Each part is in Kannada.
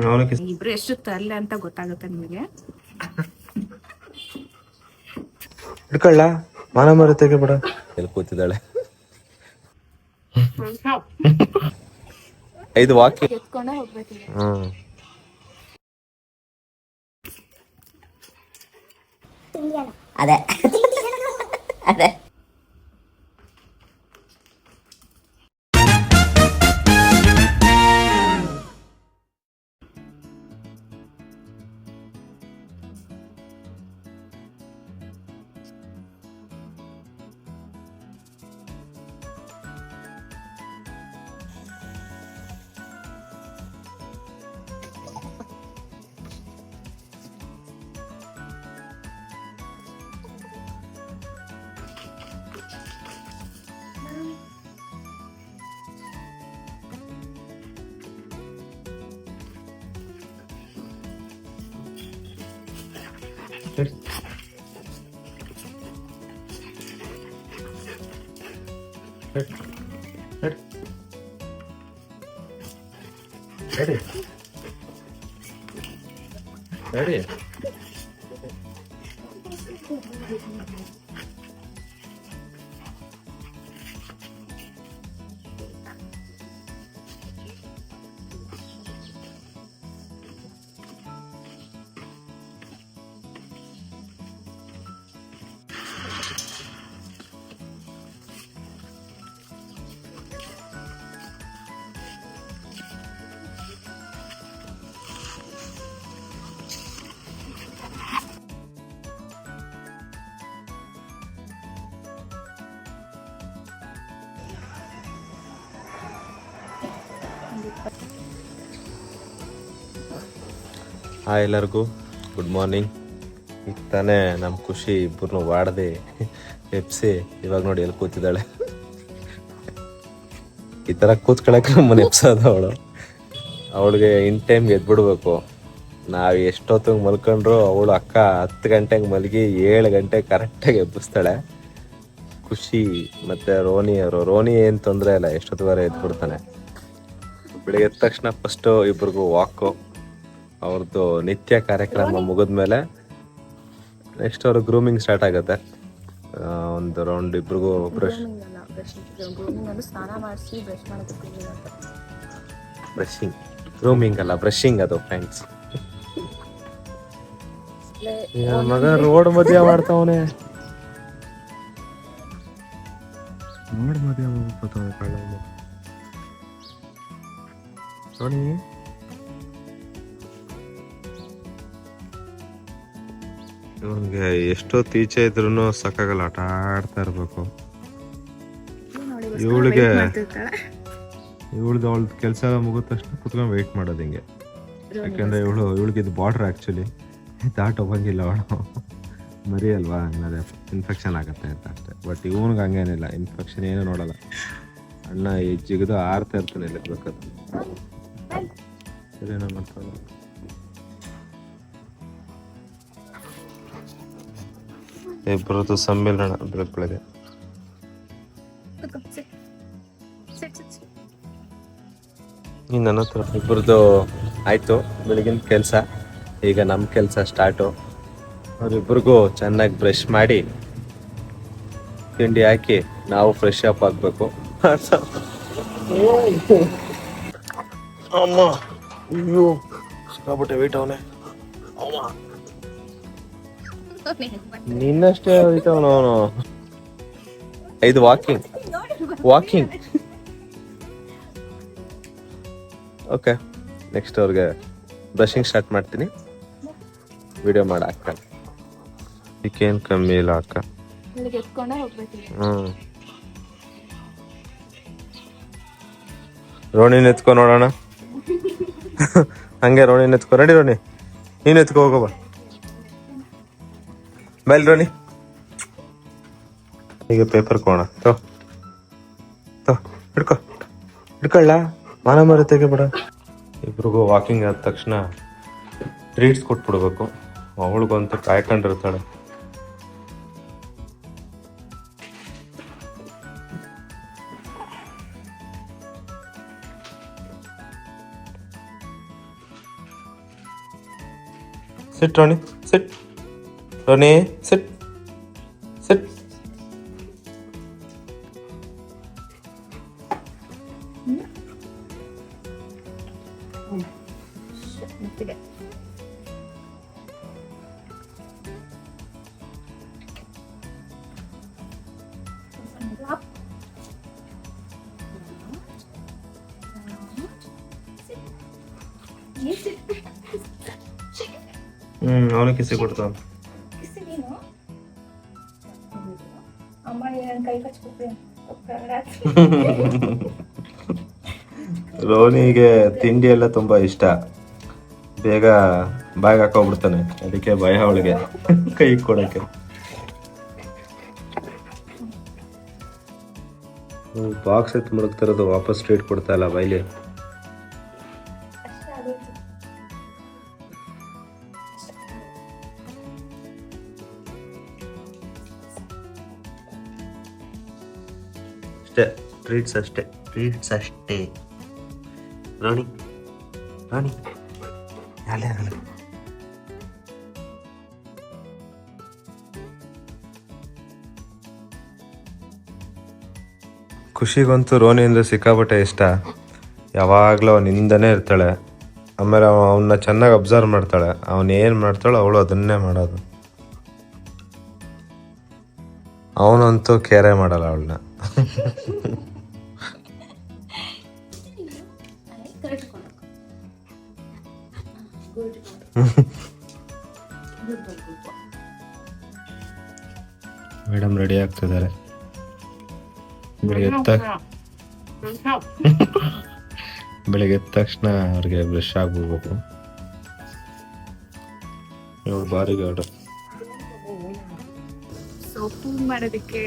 ಅವನಿಗೆ ಇಬ್ರು ಎಷ್ಟು ತರಲೆ ಅಂತ ಗೊತ್ತಾಗುತ್ತೆ ನಿಮಗೆ. ಹಿಡ್ಕೊಳ್ಳ ಮಾನ ಮರತೆಗೆ ಬಿಡ. ಎಲ್ಲಿ ಕೂತಿದ್ದಾಳೆ. 5 ವಾಕಿಂಗ್ ಎತ್ಕೊಂಡೆ ಹೋಗ್ಬೇಕು. ಅದೇ ಅದೇ Ready? ಹಾಯ್ ಎಲ್ಲರಿಗೂ ಗುಡ್ ಮಾರ್ನಿಂಗ್. ಈಗ ತಾನೇ ನಮ್ಮ ಖುಷಿ ಇಬ್ಬರನ್ನು ವಾಡದೆ ಎಪ್ಸಿ ಇವಾಗ ನೋಡಿ ಎಲ್ಲಿ ಕೂತಿದ್ದಾಳೆ. ಈ ಥರ ಕೂತ್ಕೊಳಕ್ಕೆ ನಮ್ಮನ್ನು ಎಪ್ಸೋದು ಅವಳಿಗೆ ಇನ್ ಟೈಮ್ಗೆ ಎದ್ಬಿಡ್ಬೇಕು. ನಾವು ಎಷ್ಟೊತ್ತಿಗೆ ಮಲ್ಕೊಂಡ್ರು ಅವಳು ಅಕ್ಕ 10 ಗಂಟೆಗೆ ಮಲಗಿ 7 ಗಂಟೆಗೆ ಕರೆಕ್ಟಾಗಿ ಎಬ್ಬಿಸ್ತಾಳೆ. ಖುಷಿ ಮತ್ತು ರೋನಿ ಏನು ತೊಂದರೆ ಇಲ್ಲ, ಎಷ್ಟೊತ್ತಿಗಾರ ಎದ್ಬಿಡ್ತಾನೆ. ಬೆಳಿಗ್ಗೆ ಎದ್ದ ತಕ್ಷಣ ಫಸ್ಟು ಇಬ್ರಿಗೂ ವಾಕು, ಅವ್ರದ್ದು ನಿತ್ಯ ಕಾರ್ಯಕ್ರಮ ಮುಗಿದ್ಮೇಲೆ ನೆಕ್ಸ್ಟ್ ಅವ್ರ ಗ್ರೂಮಿಂಗ್ ಸ್ಟಾರ್ಟ್ ಆಗುತ್ತೆ. ಒಂದು ರೌಂಡ್ ಇಬ್ರಿಗೂ ಬ್ರಷಿಂಗ್, ಗ್ರೂಮಿಂಗ್ ಅಲ್ಲ ಬ್ರಷಿಂಗ್ ಅದು ಫ್ರೆಂಡ್ಸ್. ಮಗ ರೋಡ್ ಮಧ್ಯ ಮಾಡ್ತಾವನೆ, ರೋಡ್ ಮಧ್ಯ ಹೋಗ್ತಾವೆ ಕಳ್ಳ ನೋಡಿ. ಇವನ್ಗೆ ಎಷ್ಟೊತ್ತು ಈಚೆ ಇದ್ರು ಸಾಕಾಗಲ್ಲ, ಆಟ ಆಡ್ತಾ ಇರ್ಬೇಕು. ಇವಳ್ದು ಅವಳದ್ದು ಕೆಲಸ ಎಲ್ಲ ಮುಗಿದ ತಕ್ಷಣ ಕುತ್ಕೊಂಡು ವೆಯ್ಟ್ ಮಾಡೋದು ಹಿಂಗೆ. ಯಾಕಂದ್ರೆ ಇವಳಿಗೆ ಇದು ಬಾರ್ಡ್ರ್ ಆ್ಯಕ್ಚುಲಿ ದಾಟ್ ಹೋಗಂಗಿಲ್ಲ, ಅವಳು ಮರಿ ಅಲ್ವಾ, ಏನಾದ್ರೆ ಇನ್ಫೆಕ್ಷನ್ ಆಗುತ್ತೆ ಅಂತ ಅಷ್ಟೇ. ಬಟ್ ಇವನಿಗೆ ಹಂಗೇನಿಲ್ಲ, ಇನ್ಫೆಕ್ಷನ್ ಏನೂ ನೋಡಲ್ಲ. ಅಣ್ಣ ಈ ಜಿಗಿದು ಆರ್ತಾ ಇರ್ತಾನೆ ಇಲ್ಲಿ ಬೇಕಾದ್ರೆ. ಸರಿ ಏನೋ ಮಾಡ್ತಾನೆ. ಇಬ್ಬರದ್ದು ಸಮ್ಮೇಳನ ಬೆಳಗ್ಗೆ ನನ್ನ ಹತ್ರ ಇಬ್ಬರದ್ದು ಆಯ್ತು ಬೆಳಗಿನ ಕೆಲಸ. ಈಗ ನಮ್ಮ ಕೆಲಸ ಸ್ಟಾರ್ಟು. ಅವರಿಬ್ಬರಿಗೂ ಚೆನ್ನಾಗಿ ಬ್ರಷ್ ಮಾಡಿ ತಿಂಡಿ ಹಾಕಿ ನಾವು ಫ್ರೆಶ್ ಅಪ್ ಆಗಬೇಕು. ಅಮ್ಮ ಅಯ್ಯೋ ಸಿಕ್ಕಾಬಿಟ್ಟೆ ವೆಯ್ಟ್ ಅವನೇ. ನಿನ್ನಷ್ಟೇ ಹೋಯ್ತವನು ಅವನು. 5 ವಾಕಿಂಗ್. ಓಕೆ, ನೆಕ್ಸ್ಟ್ ಅವ್ರಿಗೆ ಬ್ರಷಿಂಗ್ ಸ್ಟಾರ್ಟ್ ಮಾಡ್ತೀನಿ. ವಿಡಿಯೋ ಮಾಡಿ ಅಕ್ಕ ಈಗೇನು ಕಮ್ಮಿ ಇಲ್ಲ ಅಕ್ಕ. ರೋಣಿನ ಎತ್ಕೊ ನೋಡೋಣ. ಹಂಗೆ ರೋಣಿನ ಎತ್ಕೊ. ರೆಡಿ ರೋಣಿ, ನೀನು ಎತ್ಕೊ ಹೋಗೋಬ ಬೈಲ್ ರೋಣಿ. ಈಗ ಪೇಪರ್ ಕೋಣ ಹಿಡ್ಕೊಳ್ಳ ಮಾನ ಮರತೆಗೆ ಬಿಡ. ಇಬ್ರಿಗೂ ವಾಕಿಂಗ್ ಆದ ತಕ್ಷಣ ಟ್ರೀಟ್ಸ್ ಕೊಟ್ಬಿಡ್ಬೇಕು. ಅವಳಿಗಂತೂ ಕಾಯ್ಕೊಂಡಿರ್ತಾಳೆ. ಸಿಟ್ ರೋನಿ, ಸಿಟ್ ರೋನಿ, ಸಿಟ್ ಸಿಟ್. ಮೆತ್ತಿಗೆ. ಅವನು ಕಿಸಿ ಕೊಡ್ತಾವ. ಅಮ್ಮ ಏನ್ ಕೈ ಕಚ್ಕೊಡ್ತೀನಿ. ರೋನಿಗೆ ತಿಂಡಿ ಎಲ್ಲ ತುಂಬಾ ಇಷ್ಟ, ಬೇಗ ಬಾಯಿಗೆ ಹಾಕೋಗ್ಬಿಡ್ತಾನೆ, ಅದಕ್ಕೆ ಭಯ ಅವಳಿಗೆ ಕೈ ಕೊಡಕ್ಕೆ. ಬಾಕ್ಸ್ ಎತ್ ಮುಳುಗ್ತಿರೋದು ವಾಪಸ್ ಟ್ರೀಟ್ ಕೊಡ್ತಾ ಇಲ್ಲ ಬೈಲಿ. ಅಷ್ಟೇ ಟ್ರೀಟ್ಸ್, ಅಷ್ಟೇ ಟ್ರೀಟ್ಸ್ ಅಷ್ಟೇ. ರಾಣಿ ರಾಣಿ ಅಲ್ಲೇ ಅಲ್ಲ. ಖುಷಿಗಂತೂ ರೋನಿ ಅಂದರೆ ಸಿಕ್ಕಾಪಟ್ಟೆ ಇಷ್ಟ. ಯಾವಾಗಲೂ ಅವನಿಂದನೇ ಇರ್ತಾಳೆ. ಆಮೇಲೆ ಅವನ್ನ ಚೆನ್ನಾಗಿ ಅಬ್ಸರ್ವ್ ಮಾಡ್ತಾಳೆ. ಅವನು ಏನು ಮಾಡ್ತಾಳೋ ಅವಳು ಅದನ್ನೇ ಮಾಡೋದು. ಅವನಂತೂ ಕೇರೆ ಮಾಡಲ್ಲ ಅವಳನ್ನ. ಮೇಡಮ್ ರೆಡಿ ಆಗ್ತಿದ್ದಾರೆ. ಬೆಳಿಗ್ಗೆ ಎದ್ದ ತಕ್ಷಣ ಅವ್ರಿಗೆ ಬ್ರಷ್ ಆಗ್ಬಿಡ್ಬೇಕು. ಇವ್ರು ಬಾರಿ ಗಾರ್ಡ್. ಸೊ ಕೂಮ್ ಮಾಡೋದಕ್ಕೆ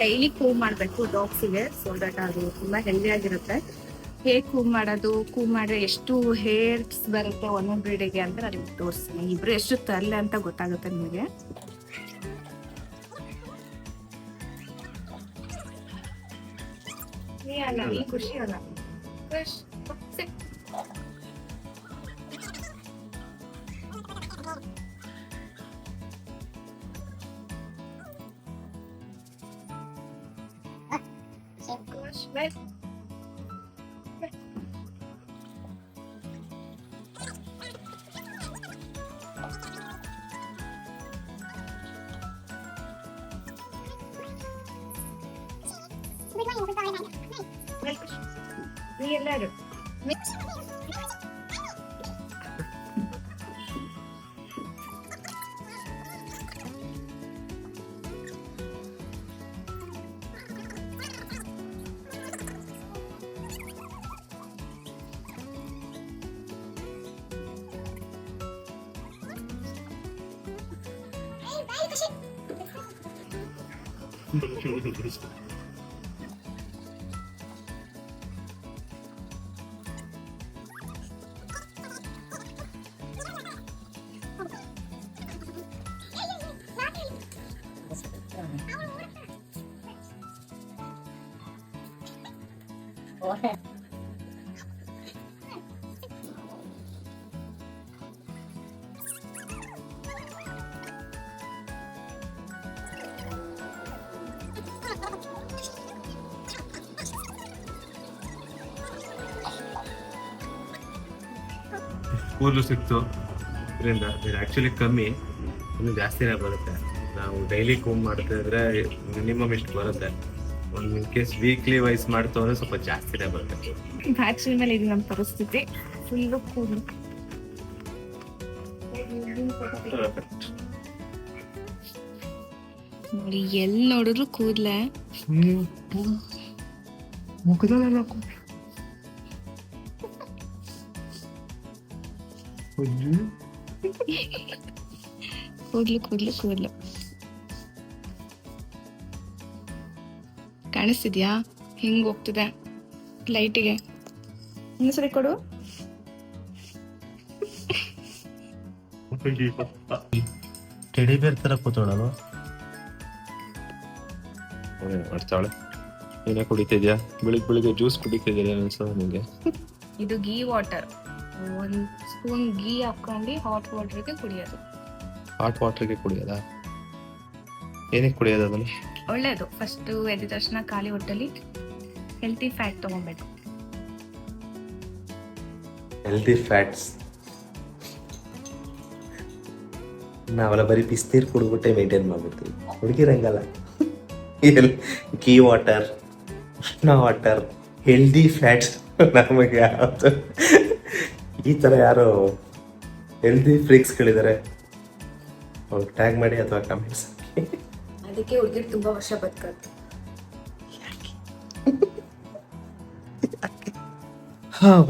ಡೈಲಿ ಕೂಮ್ ಮಾಡಬೇಕು ಡಾಗ್ಸಿಗೆ, ಸೊ ದಟ್ ಅದು ತುಂಬಾ ಹೆಲ್ದಿ ಆಗಿರುತ್ತೆ. ಹೇಗೆ ಕೂಮ್ ಮಾಡೋದು, ಕೂಮ್ ಮಾಡಿದ್ರೆ ಎಷ್ಟು ಹೇರ್ಸ್ ಬರುತ್ತೆ ಒಂದೊಂದು ಬ್ರೀಡಿಗೆ ಅಂತ ನಾನು ನಿಮ್ಗೆ ತೋರಿಸ್ತೀನಿ. ಇಬ್ರು ಎಷ್ಟು ತರಲೆ ಅಂತ ಗೊತ್ತಾಗುತ್ತೆ ನಿಮಗೆ. ಅಲ್ಲ ಈ ಖುಷಿ ಅಲ್ಲ ನೀ ಎಲ್ಲಾರು ಕೂದಲು ಸಿಕ್ತು ಇದರಿಂದ. ಇದು ಆ್ಯಕ್ಚುಲಿ ಕಮ್ಮಿ, ಇನ್ನು ಜಾಸ್ತಿನೇ ಬರುತ್ತೆ. ನಾವು ಡೈಲಿ ಕೂಮ್ ಮಾಡ್ತಿದ್ರೆ ಮಿನಿಮಮ್ ಇಷ್ಟು ಬರುತ್ತೆ. ಒಂದು ಇನ್ ಕೇಸ್ ವೀಕ್ಲಿ ವೈಸ್ ಮಾಡ್ತು ಅಂದರೆ ಸ್ವಲ್ಪ ಜಾಸ್ತಿನೇ ಬರುತ್ತೆ. ಬ್ಯಾಚುಲರ್ ಮೇಲೆ ಇದು ನಮ್ಮ ಪರಿಸ್ಥಿತಿ, ಫುಲ್ಲು ಕೂದಲು. ನೋಡಿ ಎಲ್ಲಿ ನೋಡಿದ್ರು ಕೂದಲೇ. ಮುಖದಲ್ಲ ಕೂದಲು ಕೂದಲು ಕೂದಲು ಕಾಣಿಸ್ತಿದ್ಯಾ ಹಿಂಗ್ ಹೋಗ್ತಿದೆ ಲೈಟಿಗೆ. ಇನ್ನೊಂದ್ಸರಿ ಕೊಡು. ಟೆಡಿ ಬೇರ್ ತರ ಕೂತೋಳಲ್ವ ಮಾಡ್ತಾವಳೆ. ಏನೇ ಕುಡಿತಿದ್ಯಾ? ಬೆಳಿಗ್ಗೆ ಜ್ಯೂಸ್ ಕುಡಿತಿದ್ಯಾ ಅನ್ಸೋ ನಿಂಗೆ? ಇದು ಗೀ ವಾಟರ್. ಒಂದು ಸ್ಪೂನ್ ಗೀ ಹಾಕೊಂಡು ಹಾಟ್ ವಾಟರ್ಗೆ ಕುಡಿಯೋದು. ಹಾಟ್ ವಾಟರ್ಗೆ ಕುಡಿಯೋದಾ? ಏನಕ್ಕೆ ಕುಡಿಯೋದು ಅದನ್ನು? ಒಳ್ಳೇದು. ಫಸ್ಟ್ ಎದ್ದ ತಕ್ಷಣ ಖಾಲಿ ಹೊಟ್ಟೆಲಿ ಹೆಲ್ತಿ ಫ್ಯಾಟ್ ತಗೊಬೇಕು. Healthy fats. ನಾವೆಲ್ಲ ಬರೀ ಬಿಸಿನೀರು ಕುಡಿದ್ಬಿಟ್ಟೆ ಮೇಂಟೈನ್ ಮಾಡ್ಬಿಡ್ತೀವಿ. ಹುಡುಗಿರಂಗಲ್ಲ. ಗೀ ವಾಟರ್, ಉಷ್ಣ ವಾಟರ್, ಹೆಲ್ದಿ ಫ್ಯಾಟ್ಸ್. ನಮಗೆ ಯಾವುದು ಈ ಥರ ಯಾರು ಹೆಲ್ದಿ ಫ್ರೀಕ್ಸ್ಗಳಿದ್ದಾರೆ ಅವ್ರಿಗೆ ಟ್ಯಾಗ್ ಮಾಡಿ ಅಥವಾ ಕಮೆಂಟ್ಸ್ ಹಾಕಿ. ಅದಕ್ಕೆ ಹುಡುಗಿರು ತುಂಬಾ ವರ್ಷ ಬದುಕತ್ತೆ.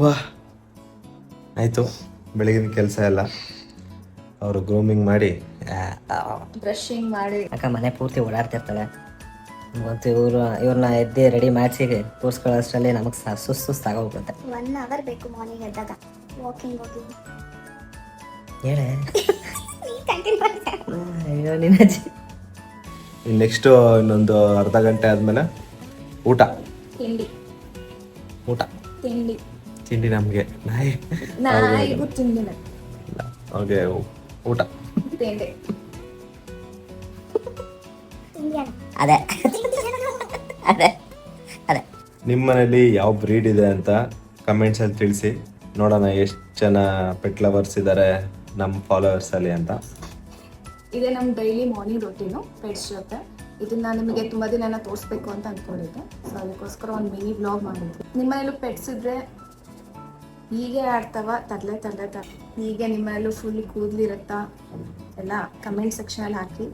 ವಾ ಆಯಿತು, ಬೆಳಗಿನ ಕೆಲಸ ಎಲ್ಲ ಅವರು ಗ್ರೂಮಿಂಗ್ ಮಾಡಿ ಬ್ರಷಿಂಗ್ ಮಾಡಿ ಅಕ್ಕ ಮನೆ ಪೂರ್ತಿ ಓಡಾಡ್ತಿರ್ತಾಳೆ. ಮತ್ತು ಇವ್ರನ್ನ ಎದ್ದು ರೆಡಿ ಮಾಡಿಸಿ ತೋರಿಸ್ಕೊಳ್ಳೋಷ್ಟರಲ್ಲಿ ನಮಗೆ ಸುಸ್ತಾಗೋಗ್ಬಿಡುತ್ತೆ. 1 hour ಬೇಕು ಮಾರ್ನಿಂಗ್ ಎದ್ದಾಗ ವಾಕಿಂಗ್ ಹೋಗಿ. ಹೇಳೆ ಕಂಟಿನ್ಯೂ ಮಾಡಿ. ಅಯ್ಯೋ ನಿನ್ನಜ್ಜಿ. ನೆಕ್ಸ್ಟು ಇನ್ನೊಂದು ಅರ್ಧ ಗಂಟೆ ಆದಮೇಲೆ ಊಟ. ತಿಂಡಿ ಊಟ ತಿಂಡಿ ತಿಂಡಿ ನಮಗೆ ನಾಯಿಗೂ ತಿಂಡಿನ ಅವ್ರಿಗೆ ಊಟ. ತಿಂಡಿ ಅದೇ ಅದೇ ಅದೇ ನಿಮ್ಮ ಮನೇಲಿ ಯಾವ ಬ್ರೀಡ್ ಇದೆ ಅಂತ ಕಮೆಂಟ್ಸಲ್ಲಿ ತಿಳಿಸಿ, ನೋಡೋಣ ಎಷ್ಟು ಜನ ಪೆಟ್ ಲವರ್ಸ್ ಇದ್ದಾರೆ ನಮ್ಮ ಫಾಲೋವರ್ಸಲ್ಲಿ ಅಂತ. ಇದೇ ನಮ್ಮ ಡೈಲಿ ಮಾರ್ನಿಂಗ್ ರೊಟೀನು ಪೆಟ್ಸ್ ಜೊತೆ. ಇದನ್ನ ನಿಮಗೆ ತುಂಬಾ ದಿನ ತೋರಿಸ್ಬೇಕು ಅಂತ ಅನ್ಕೊಂಡಿದ್ದೆ. ಸೊ ಅದಕ್ಕೋಸ್ಕರ ಒಂದು ಮಿನಿ ಬ್ಲಾಗ್ ಮಾಡಿದ್ವಿ. ನಿಮ್ಮ ಮನೇಲೂ ಪೆಟ್ಸ್ ಇದ್ರೆ ಹೀಗೆ ಆಡ್ತಾವ ತರಲೆ ಹೀಗೆ ನಿಮ್ಮ ಮನೇಲೂ ಫುಲ್ ಕೂದಲಿರುತ್ತಾ ಎಲ್ಲ ಕಮೆಂಟ್ ಸೆಕ್ಷನಲ್ಲಿ ಹಾಕಿ.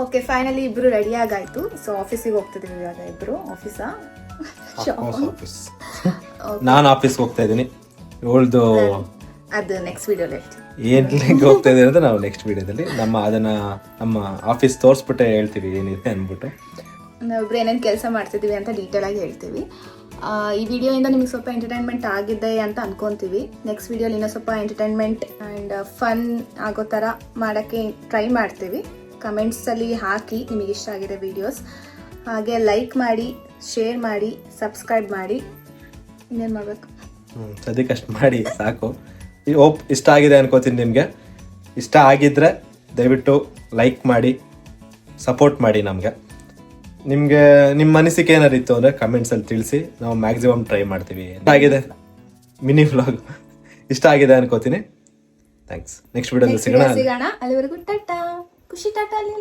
ಓಕೆ, ಫೈನಲಿ ಇಬ್ರು ರೆಡಿ ಆಗಾಯ್ತು. ಸೊ ಆಫೀಸಿಗೆ ಹೋಗ್ತಿದ್ದೀವಿ ಇವಾಗ ಇಬ್ರು. ಆಫೀಸಾ? ನಾನು ಆಫೀಸ್ಗೆ ಹೋಗ್ತಾ ಇದ್ದೀನಿ. ಇವಳ್ದು ಅದು ನೆಕ್ಸ್ಟ್ ವಿಡಿಯೋಲಿ ಹೇಳ್ತೀವಿ. ಏನ್ಲಿಂಗ್ ಹೋಗ್ತಾ ಇದ್ದೀವಿ ಅಂತ ನಾವು ನೆಕ್ಸ್ಟ್ ವಿಡಿಯೋದಲ್ಲಿ ನಮ್ಮ ಆಫೀಸ್ ತೋರಿಸ್ಬಿಟ್ಟೆ ಹೇಳ್ತೀವಿ ಏನಿದೆ ಅಂದ್ಬಿಟ್ಟು. ನಾವಿಬ್ರು ಏನೇನು ಕೆಲಸ ಮಾಡ್ತಿದ್ದೀವಿ ಅಂತ ಡೀಟೇಲ್ ಆಗಿ ಹೇಳ್ತೀವಿ. ಈ ವಿಡಿಯೋಯಿಂದ ನಿಮಗೆ ಸ್ವಲ್ಪ ಎಂಟರ್ಟೈನ್ಮೆಂಟ್ ಆಗಿದೆ ಅಂತ ಅನ್ಕೊಂತೀವಿ. ನೆಕ್ಸ್ಟ್ ವಿಡಿಯೋಲಿ ಇನ್ನೂ ಸ್ವಲ್ಪ ಎಂಟರ್ಟೈನ್ಮೆಂಟ್ ಆ್ಯಂಡ್ ಫನ್ ಆಗೋ ಥರ ಮಾಡೋಕ್ಕೆ ಟ್ರೈ ಮಾಡ್ತೀವಿ. ಕಮೆಂಟ್ಸಲ್ಲಿ ಹಾಕಿ ನಿಮಗೆ ಇಷ್ಟ ಆಗಿದೆ ವಿಡಿಯೋಸ್. ಹಾಗೆ ಲೈಕ್ ಮಾಡಿ, ಶೇರ್ ಮಾಡಿ, ಸಬ್ಸ್ಕ್ರೈಬ್ ಮಾಡಿ. ಇನ್ನೇನು ಮಾಡಬೇಕು? ಸದ್ಯಕ್ಕೆ ಅಷ್ಟು ಮಾಡಿ ಸಾಕು. ಹೋಪ್ ಇಷ್ಟ ಆಗಿದೆ ಅನ್ಕೋತೀನಿ. ನಿಮಗೆ ಇಷ್ಟ ಆಗಿದ್ರೆ ದಯವಿಟ್ಟು ಲೈಕ್ ಮಾಡಿ, ಸಪೋರ್ಟ್ ಮಾಡಿ ನಮಗೆ. ನಿಮಗೆ ನಿಮ್ಮ ಅನಿಸಿಕೆ ಏನಾರು ಇತ್ತು ಅಂದರೆ ಕಮೆಂಟ್ಸಲ್ಲಿ ತಿಳಿಸಿ, ನಾವು ಮ್ಯಾಕ್ಸಿಮಮ್ ಟ್ರೈ ಮಾಡ್ತೀವಿ. ಇಷ್ಟ ಆಗಿದೆ ಮಿನಿ ವ್ಲಾಗ್ ಇಷ್ಟ ಆಗಿದೆ ಅನ್ಕೋತೀನಿ. ಥ್ಯಾಂಕ್ಸ್. ನೆಕ್ಸ್ಟ್ ವಿಡಿಯೋದಲ್ಲಿ ಸಿಗೋಣ. ಅಲ್ಲಿವರೆಗೂ ಟಾಟಾ. ಖುಷಿ ಟಾಟಾ ಅಲ್ಲಿ.